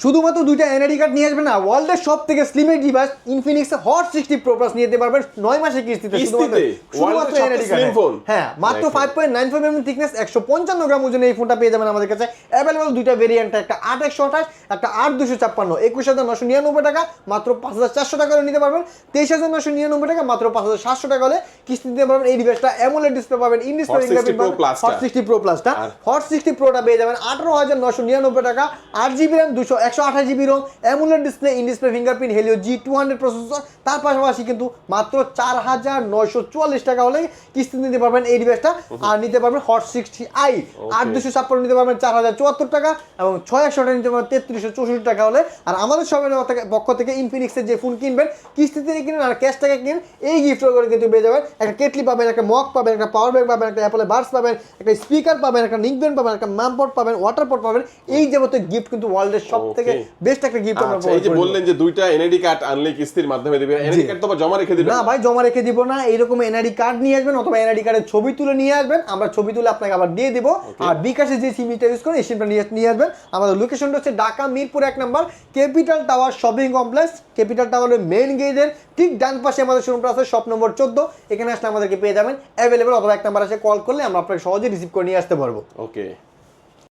শুধুমাত্র দুইটা NID card নিয়ে আসবেন না, ওয়ার্ল্ডের সব থেকে স্লিমের device Infinix Hot 60 Pro Plus নিয়ে যেতে পারবেন 9 মাসের কিস্তিতে। শুধুমাত্র এনআইডি কার্ড, হ্যাঁ মাত্র 5.95 mm থিকনেস, 155 গ্রাম ওজনে এই ফোনটা পেয়ে যাবেন আমাদের কাছে। অ্যাভেলেবল দুইটা ভেরিয়েন্ট, একটা 8128, একটা 8256। 21999 টাকা মাত্র 5400 টাকা হলে নিতে পারবেন। 23999 টাকা মাত্র 5700 টাকা হলে কিস্তি দিতে পারবেন। এই ডিভাইসটা অ্যামোলেড ডিসপ্লে পাবেন, ইন ডিসপ্লে ফিঙ্গারপ্রিন্ট পাবেন। হট 60 প্রো প্লাসটা, হট 60 প্রোটা পেয়ে যাবেন 18999 টাকা, 8GB RAM 128GB ROM, AMOLED display, in display fingerprint, Helio G200 processor. তার পাশাপাশি কিন্তু মাত্র 4944 টাকা হলে কিস্তি নিতে পারবেন এই ডিভাইসটা। আর নিতে পারবেন হট 60i 8256 নিতে পারবেন 4074 টাকা, এবং 6100 নিতে পারবেন 3364 টাকা হলে। আর আমাদের সবের পক্ষ থেকে ইনফিনিক্সের যে ফোন কিনবেন, কিস্তিতে কিনেন আর ক্যাশ টাকা কিনেন, এই গিফট করে কিন্তু পেয়ে যাবেন। একটা কেটলি পাবেন, একটা মগ পাবেন, একটা পাওয়ার ব্যাংক পাবেন, একটা অ্যাপল বাডস পাবেন, একটা স্পিকার পাবেন, একটা নিকব্যান্ড পাবেন, একটা ম্যামপট পাবেন, ওয়াটার পট পাবেন। এই যাবতীয় গিফট কিন্তু ওয়ার্ল্ডের সব থেকে বেস্ট একটা গিফট আমরা এই যে বললেন যে দুইটা এনআইডি কার্ড আনলে কিস্তির মাধ্যমে দিবেন, এনআইডি কার্ড তো আবার জমা রেখে দিবেন না ভাই, জমা রেখে দিব না। এইরকম এনআইডি কার্ড নিয়ে আসবেন অথবা এনআইডি কার্ডের ছবি তুলে নিয়ে আসবেন, আমরা ছবি তুলে আপনাকে আবার দিয়ে দিব। আর বিকাশে যে সিমটা ইউজ করেন এই সিমটা নিয়ে আসবেন। আমাদের লোকেশনটা হচ্ছে Dhaka Mirpur 1 number capital tower shopping complex. Capital টাওয়ারের মেইন গেটের ঠিক ডান পাশে আমাদের শোরুমটা আছে, শপ নম্বর 14। এখানে আসলে আমাদেরকে পেয়ে যাবেন অ্যাভেলেবল, অথবা 1 নম্বর আসে কল করলে আমরা আপনাকে সহজে রিসিভ করে নিয়ে আসতে পারবো। ওকে।